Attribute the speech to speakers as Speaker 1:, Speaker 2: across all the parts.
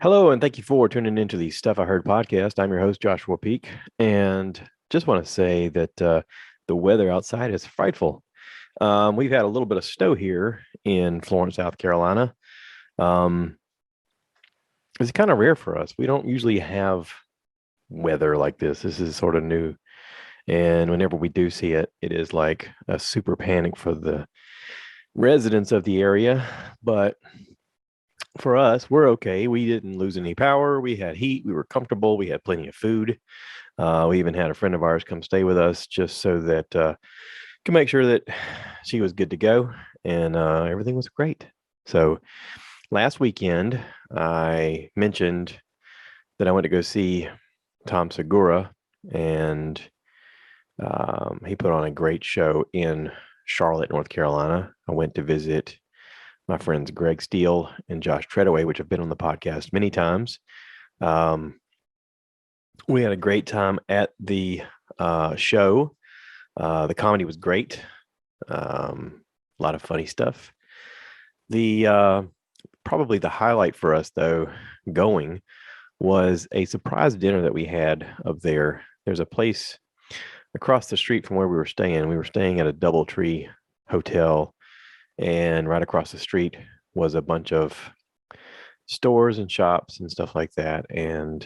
Speaker 1: Hello, and thank you for tuning into the Stuff I Heard podcast. I'm your host, Joshua Peak, and just want to say that the weather outside is frightful. We've had a little bit of snow here in Florence, South Carolina. Um, it's kind of rare for us. We don't usually have weather like this. This is sort of new. And whenever we do see it, it is like a super panic for the residents of the area. But for us, we're okay. We didn't lose any power. We had heat. We were comfortable. We had plenty of food. We even had a friend of ours come stay with us just so that can make sure that she was good to go, and everything was great. So last weekend, I mentioned that I went to go see Tom Segura, and he put on a great show in Charlotte, North Carolina. I went to visit my friends Greg Steele and Josh Treadaway, which have been on the podcast many times. Um, we had a great time at the show. The comedy was great. A lot of funny stuff. The Probably the highlight for us though going was a surprise dinner that we had up there. There's a place across the street from where we were staying. We were staying at a DoubleTree hotel, and right across the street was a bunch of stores and shops and stuff like that. And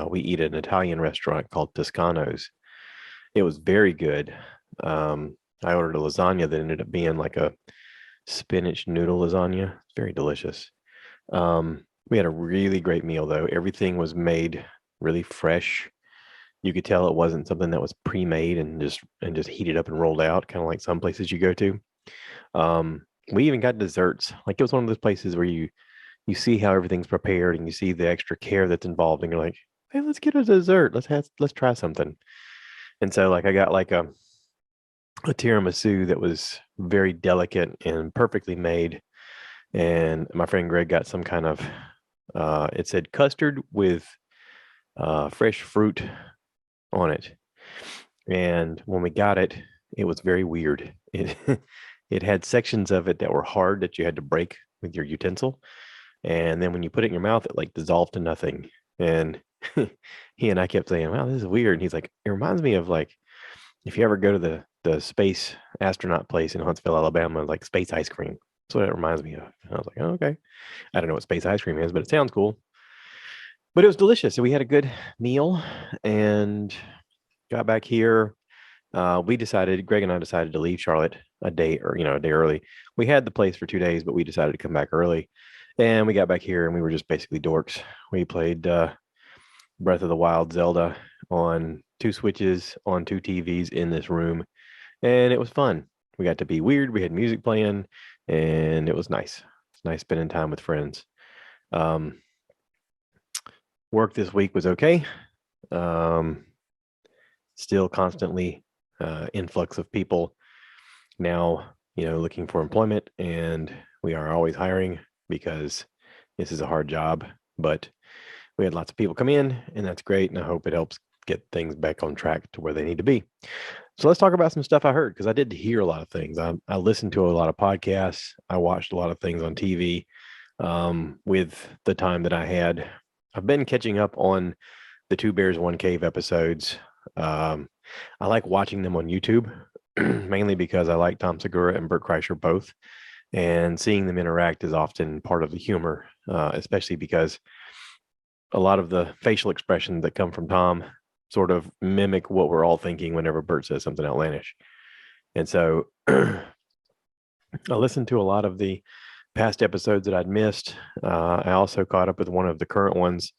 Speaker 1: we eat at an Italian restaurant called Toscano's. It was very good. I ordered a lasagna that ended up being like a spinach noodle lasagna. Very delicious. We had a really great meal though. Everything was made really fresh. You could tell it wasn't something that was pre-made and just heated up and rolled out, kind of like some places you go to. We even got desserts. Like it was one of those places where you see how everything's prepared and you see the extra care that's involved, and you're like, hey, let's get a dessert. Let's try something. And so like I got like a tiramisu that was very delicate and perfectly made. And my friend Greg got some kind of it said custard with fresh fruit on it. And when we got it, it was very weird. It it had sections of it that were hard that you had to break with your utensil. And then when you put it in your mouth, it like dissolved to nothing. And he and I kept saying, wow, this is weird. And he's like, it reminds me of like if you ever go to the space astronaut place in Huntsville, Alabama, like space ice cream. That's what it reminds me of. And I was like, oh, okay. I don't know what space ice cream is, but it sounds cool. But it was delicious. So we had a good meal and got back here. Greg and I decided to leave Charlotte a day early. We had the place for 2 days, but we decided to come back early. And we got back here and we were just basically dorks. We played Breath of the Wild Zelda on two switches on two TVs in this room, and it was fun. We got to be weird. We had music playing, and it was nice. It's nice spending time with friends. Um, Work this week was okay. Um, Still constantly influx of people now, looking for employment, and we are always hiring because this is a hard job, but we had lots of people come in, and that's great. And I hope it helps get things back on track to where they need to be. So let's talk about some stuff I heard because I did hear a lot of things. I listened to a lot of podcasts. I watched a lot of things on TV with the time that I had. I've been catching up on the Two Bears, One Cave episodes. Um, I like watching them on YouTube, mainly because I like Tom Segura and Bert Kreischer both. And seeing them interact is often part of the humor, especially because a lot of the facial expressions that come from Tom sort of mimic what we're all thinking whenever Bert says something outlandish. And so I listened to a lot of the past episodes that I'd missed. I also caught up with one of the current ones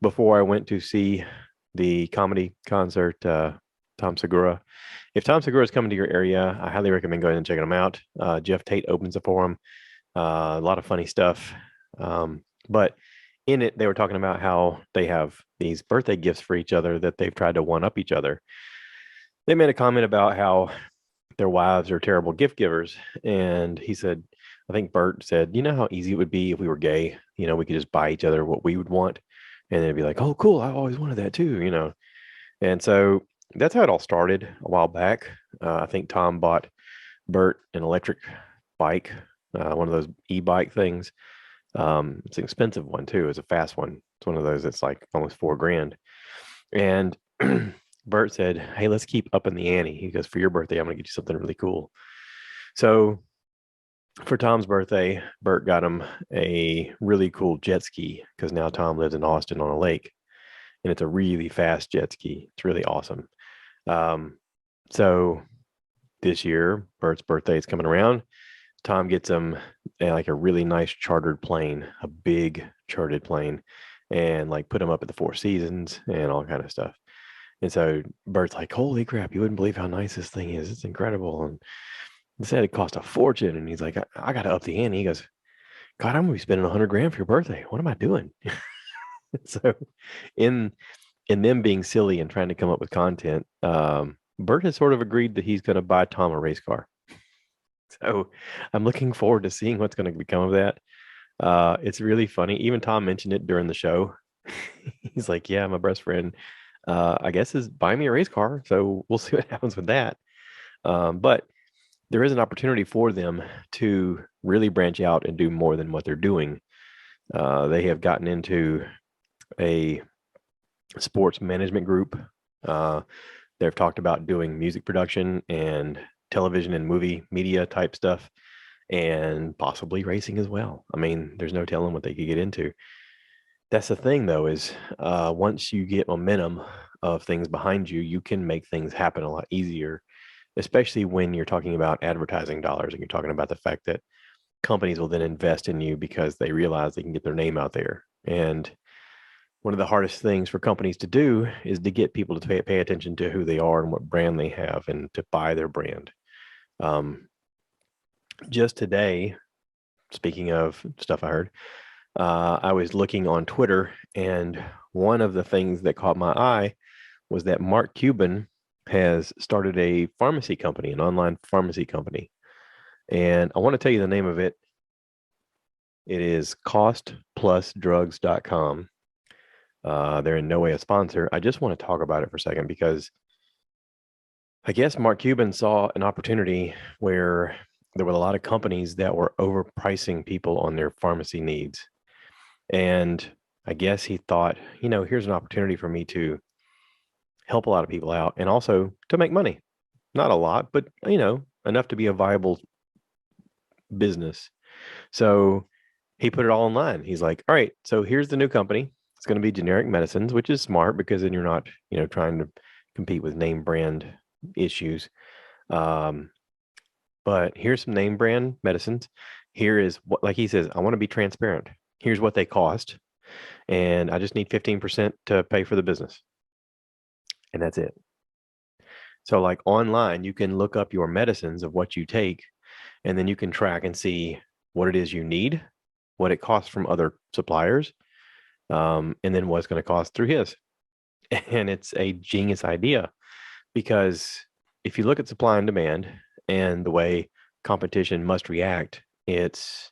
Speaker 1: before I went to see the comedy concert, Tom Segura. If Tom Segura is coming to your area, I highly recommend going and checking him out. Jeff Tate opens it for him. A lot of funny stuff. But in it, they were talking about how they have these birthday gifts for each other that they've tried to one up each other. They made a comment about how their wives are terrible gift givers. And he said, I think Bert said, you know how easy it would be if we were gay? We could just buy each other what we would want. And they'd be like, oh, cool. I always wanted that too. And so that's how it all started a while back. I think Tom bought Bert an electric bike, one of those e-bike things. It's an expensive one too. It's a fast one. It's one of those that's like almost $4,000. And Bert said, "Hey, let's keep upping the ante." He goes, "For your birthday, I'm gonna get you something really cool." So for Tom's birthday, Bert got him a really cool jet ski because now Tom lives in Austin on a lake, and it's a really fast jet ski. It's really awesome. Um, so this year, Bert's birthday is coming around. Tom gets him like a really nice chartered plane, a big chartered plane, and like put him up at the Four Seasons and all kind of stuff. And so Bert's like, "Holy crap, you wouldn't believe how nice this thing is. It's incredible." And he said it cost a fortune. And he's like, I got to up the ante. He goes, "God, I'm going to be spending $100,000 for your birthday. What am I doing?" So in them being silly and trying to come up with content, Bert has sort of agreed that he's going to buy Tom a race car. So I'm looking forward to seeing what's going to become of that. It's really funny. Even Tom mentioned it during the show. He's like, "Yeah, my best friend, I guess, is buying me a race car. So we'll see what happens with that." But there is an opportunity for them to really branch out and do more than what they're doing. They have gotten into a sports management group. They've talked about doing music production and television and movie media type stuff, and possibly racing as well. I mean, there's no telling what they could get into. That's the thing, though, is once you get momentum of things behind you, you can make things happen a lot easier, especially when you're talking about advertising dollars and you're talking about the fact that companies will then invest in you because they realize they can get their name out there. And one of the hardest things for companies to do is to get people to pay attention to who they are and what brand they have and to buy their brand. Um, just today, speaking of stuff I heard, I was looking on Twitter, and one of the things that caught my eye was that Mark Cuban has started a pharmacy company, an online pharmacy company. And I want to tell you the name of it. It is costplusdrugs.com. They're in no way a sponsor. I just want to talk about it for a second because I guess Mark Cuban saw an opportunity where there were a lot of companies that were overpricing people on their pharmacy needs. And I guess he thought, here's an opportunity for me to help a lot of people out and also to make money. Not a lot, but, enough to be a viable business. So he put it all online. He's like, "All right, so here's the new company. It's going to be generic medicines," which is smart because then you're not, trying to compete with name brand issues. Um, but here's some name brand medicines. Here is what, like he says, "I want to be transparent. Here's what they cost. And I just need 15% to pay for the business." And that's it. So like online, you can look up your medicines of what you take, and then you can track and see what it is you need, what it costs from other suppliers, and then what's going to cost through his. And it's a genius idea because if you look at supply and demand and the way competition must react, it's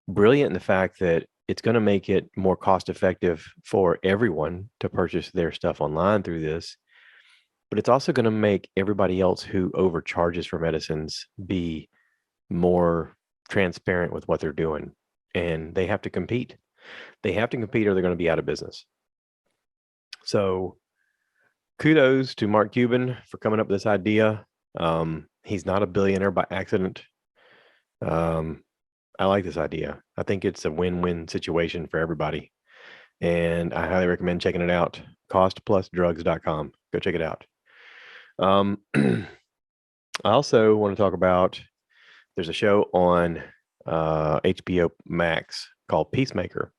Speaker 1: brilliant in the fact that it's going to make it more cost effective for everyone to purchase their stuff online through this. But it's also going to make everybody else who overcharges for medicines be more transparent with what they're doing. And they have to compete. They have to compete or they're going to be out of business. So kudos to Mark Cuban for coming up with this idea. He's not a billionaire by accident. I like this idea. I think it's a win-win situation for everybody. And I highly recommend checking it out. Costplusdrugs.com. Go check it out. I also want to talk about, there's a show on HBO Max called Peacemaker.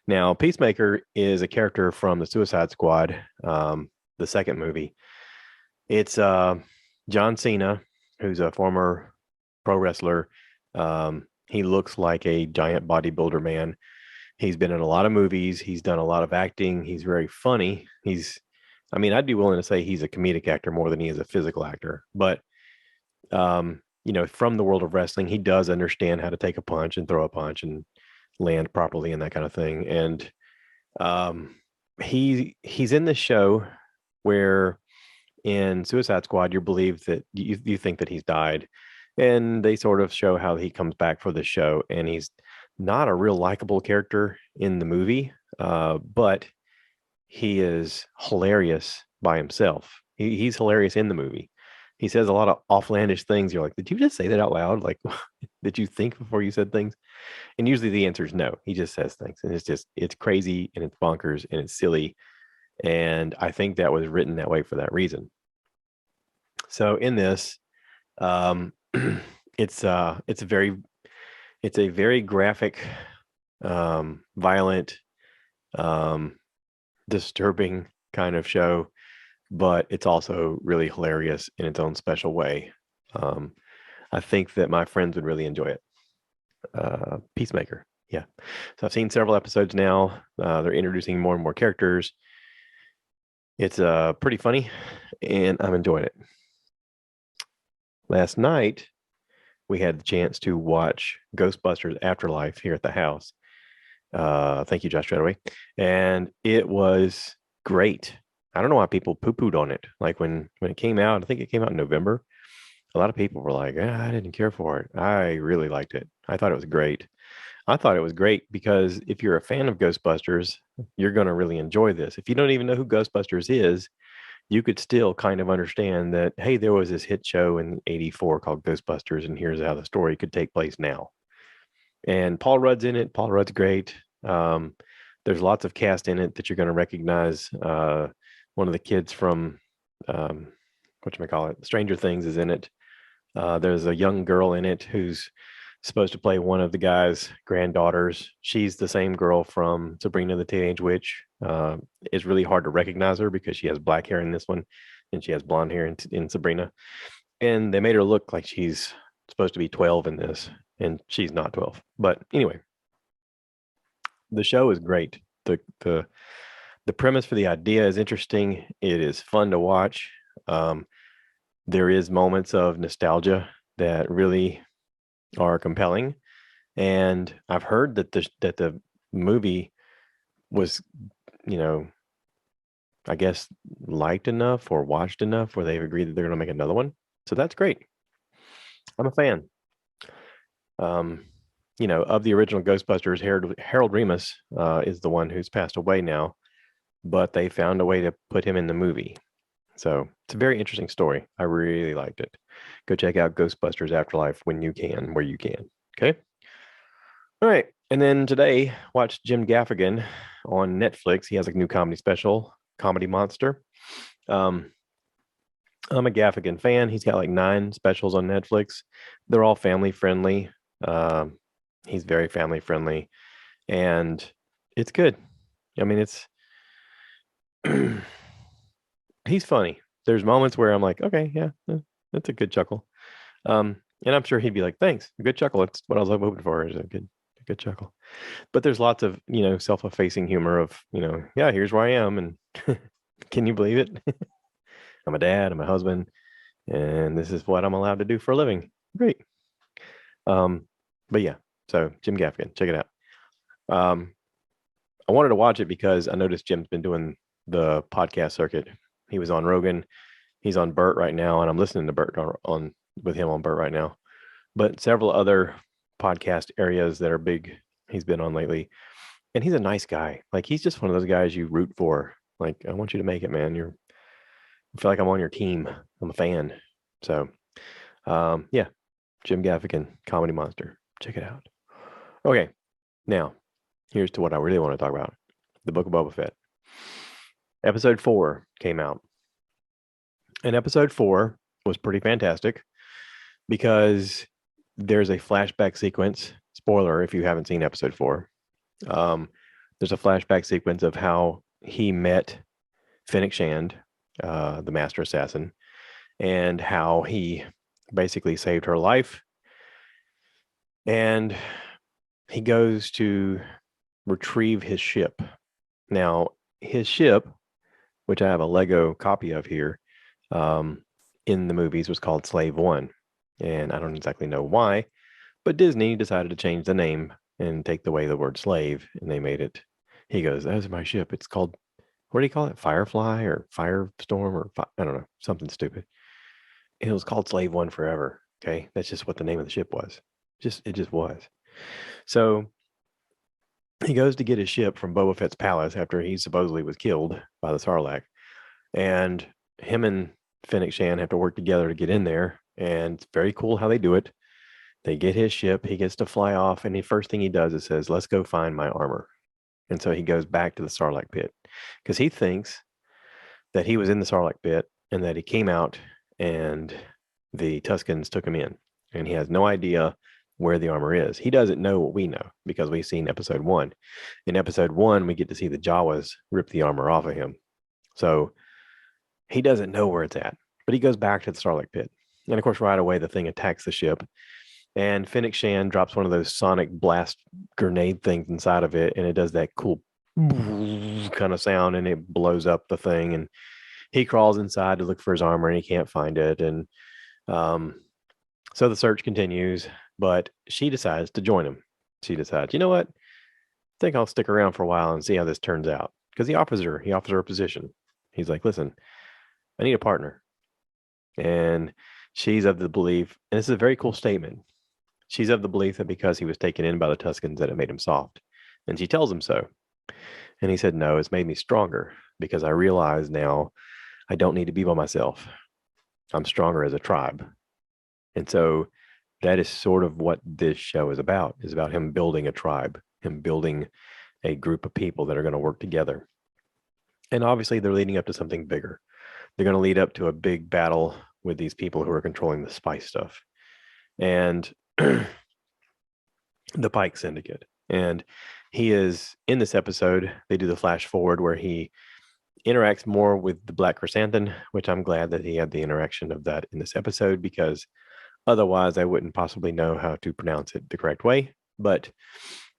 Speaker 1: Now, Peacemaker is a character from the Suicide Squad, the second movie. It's John Cena, who's a former pro wrestler. He looks like a giant bodybuilder man. He's been in a lot of movies. He's done a lot of acting. He's very funny. I'd be willing to say he's a comedic actor more than he is a physical actor. But, from the world of wrestling, he does understand how to take a punch and throw a punch and land properly and that kind of thing. And he's in this show where in Suicide Squad, you believe that you think that he's died. And they sort of show how he comes back for the show, and he's not a real likable character in the movie, but he is hilarious by himself. He's hilarious in the movie. He says a lot of offlandish things. You're like, did you just say that out loud? Like, did you think before you said things? And usually the answer is no. He just says things, and it's crazy and it's bonkers and it's silly. And I think that was written that way for that reason. So in this, um, it's a very graphic, violent, um, disturbing kind of show, but it's also really hilarious in its own special way. Um, I think that my friends would really enjoy it. Peacemaker. Yeah. So I've seen several episodes now. They're introducing more and more characters. It's pretty funny, and I'm enjoying it. Last night, we had the chance to watch Ghostbusters Afterlife here at the house. Thank you, Josh Treadaway. And it was great. I don't know why people poo-pooed on it. Like when it came out, I think it came out in November. A lot of people were like, I didn't care for it. I really liked it. I thought it was great. I thought it was great because if you're a fan of Ghostbusters, you're going to really enjoy this. If you don't even know who Ghostbusters is, you could still kind of understand that, hey, there was this hit show in '84 called Ghostbusters, and here's how the story could take place now. And Paul Rudd's in it. Paul Rudd's great. There's lots of cast in it that you're going to recognize. One of the kids from whatchamacallit, Stranger Things is in it. There's a young girl in it who's supposed to play one of the guy's granddaughters. She's the same girl from Sabrina the Teenage Witch. It's really hard to recognize her because she has black hair in this one and she has blonde hair in Sabrina. And they made her look like she's supposed to be 12 in this, and she's not 12. But anyway, the show is great. The premise for the idea is interesting. It is fun to watch. There is moments of nostalgia that really are compelling, and I've heard that the movie was, you know, I guess liked enough or watched enough where they've agreed that they're going to make another one. So that's great. I'm a fan. Um, of the original Ghostbusters, Harold Ramis is the one who's passed away now, but they found a way to put him in the movie. So it's a very interesting story. I really liked it. Go check out Ghostbusters Afterlife when you can, where you can. Okay. All right. And then today, watched Jim Gaffigan on Netflix. He has a new comedy special, Comedy Monster. I'm a Gaffigan fan. He's got like 9 specials on Netflix. They're all family friendly. He's very family friendly, and it's good. I mean, it's he's funny. There's moments where I'm like, okay, yeah, that's a good chuckle. And I'm sure he'd be like, thanks, a good chuckle. That's what I was hoping for, is a good chuckle. But there's lots of, self-effacing humor of, yeah, here's where I am, and can you believe it? I'm a dad, I'm a husband, and this is what I'm allowed to do for a living. Great. But yeah, so Jim Gaffigan, check it out. I wanted to watch it because I noticed Jim's been doing the podcast circuit. He was on Rogan, he's on Bert right now, and I'm listening to Bert on with him on Bert right now. But several other podcast areas that are big he's been on lately. And he's a nice guy. Like, he's just one of those guys you root for. Like, I want you to make it, man. I feel like I'm on your team. I'm a fan. So yeah, Jim Gaffigan, Comedy Monster. Check it out. Okay, now here's to what I really want to talk about. The Book of Boba Fett. Episode 4 came out. And episode 4 was pretty fantastic because there's a flashback sequence. Spoiler if you haven't seen episode 4. There's a flashback sequence of how he met Fennec Shand, the master assassin, and how he basically saved her life. And he goes to retrieve his ship. Now, his ship, which I have a Lego copy of here, in the movies was called Slave One. And I don't exactly know why, but Disney decided to change the name and take away the word slave, and they made it. He goes, "That's my ship. It's called, what do you call it? Firefly or Firestorm or I don't know, something stupid." And it was called Slave One forever. Okay, that's just what the name of the ship was. It just was. So he goes to get his ship from Boba Fett's palace after he supposedly was killed by the Sarlacc. And him and Fennec Shan have to work together to get in there. And it's very cool how they do it. They get his ship, he gets to fly off, and the first thing he does is says, "Let's go find my armor." And so he goes back to the Sarlacc pit because he thinks that he was in the Sarlacc pit and that he came out and the Tuscans took him in. And he has no idea where the armor is. He doesn't know what we know because we've seen episode 1. In episode 1, we get to see the Jawas rip the armor off of him. So he doesn't know where it's at, but he goes back to the Sarlacc pit. And of course, right away, the thing attacks the ship. And Fennec Shan drops one of those sonic blast grenade things inside of it, and it does that cool kind of sound, and it blows up the thing. And he crawls inside to look for his armor, and he can't find it. And so the search continues, but she decides to join him. She decides, you know what? I think I'll stick around for a while and see how this turns out. Because he offers her a position. He's like, listen, I need a partner. And she's of the belief, and this is a very cool statement. She's of the belief that because he was taken in by the Tuscans that it made him soft. And she tells him so. And he said, no, it's made me stronger because I realize now I don't need to be by myself. I'm stronger as a tribe. And so that is sort of what this show is about him building a tribe, him building a group of people that are going to work together. And obviously they're leading up to something bigger. They're going to lead up to a big battle with these people who are controlling the spice stuff. And the Pike Syndicate. And he is in this episode, they do the flash forward where he interacts more with the Black Chrysanthemum, which I'm glad that he had the interaction of that in this episode because otherwise I wouldn't possibly know how to pronounce it the correct way. But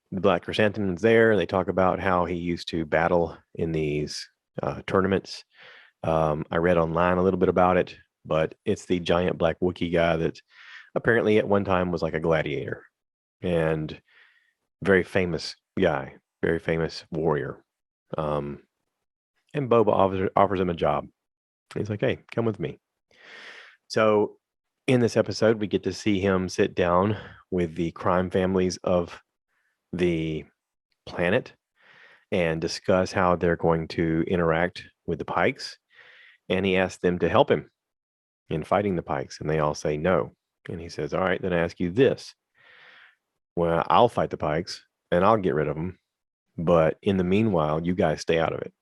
Speaker 1: the Black Chrysanthemum is there. They talk about how he used to battle in these tournaments. I read online a little bit about it, but it's the giant black Wookiee guy that apparently at one time was like a gladiator and very famous guy, very famous warrior. And Boba offers him a job. He's like, hey, come with me. So in this episode, we get to see him sit down with the crime families of the planet and discuss how they're going to interact with the Pikes. And he asks them to help him in fighting the Pikes. And they all say no. And he says, all right, then I ask you this. Well, I'll fight the Pikes and I'll get rid of them. But in the meanwhile, you guys stay out of it.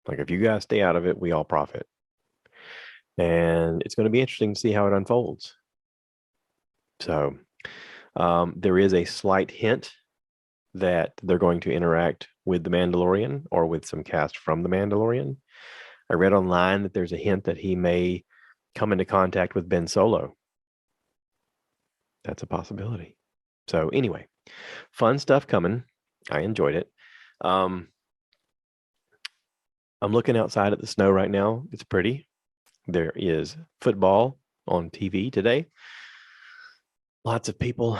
Speaker 1: Like if you guys stay out of it, we all profit. And it's going to be interesting to see how it unfolds. So there is a slight hint that they're going to interact with the Mandalorian or with some cast from the Mandalorian. I read online that there's a hint that he may come into contact with Ben Solo. That's a possibility. So anyway, fun stuff coming. I enjoyed it. I'm looking outside at the snow right now. It's pretty. There is football on TV today. Lots of people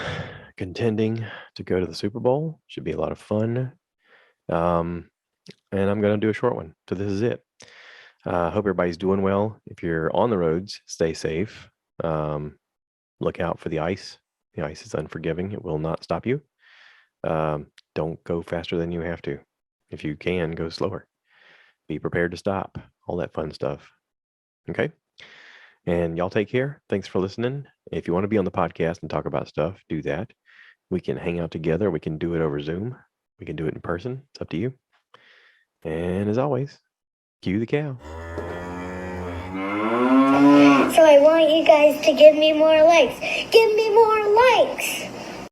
Speaker 1: contending to go to the Super Bowl. Should be a lot of fun. And I'm going to do a short one. So this is it. Hope everybody's doing well. If you're on the roads, stay safe. Look out for the ice. The ice is unforgiving. It will not stop you. Don't go faster than you have to. If you can, go slower. Be prepared to stop. All that fun stuff. Okay? And y'all take care. Thanks for listening. If you want to be on the podcast and talk about stuff, do that. We can hang out together. We can do it over Zoom. We can do it in person. It's up to you. And as always, cue the cow.
Speaker 2: So I want you guys to give me more likes. Give me more likes.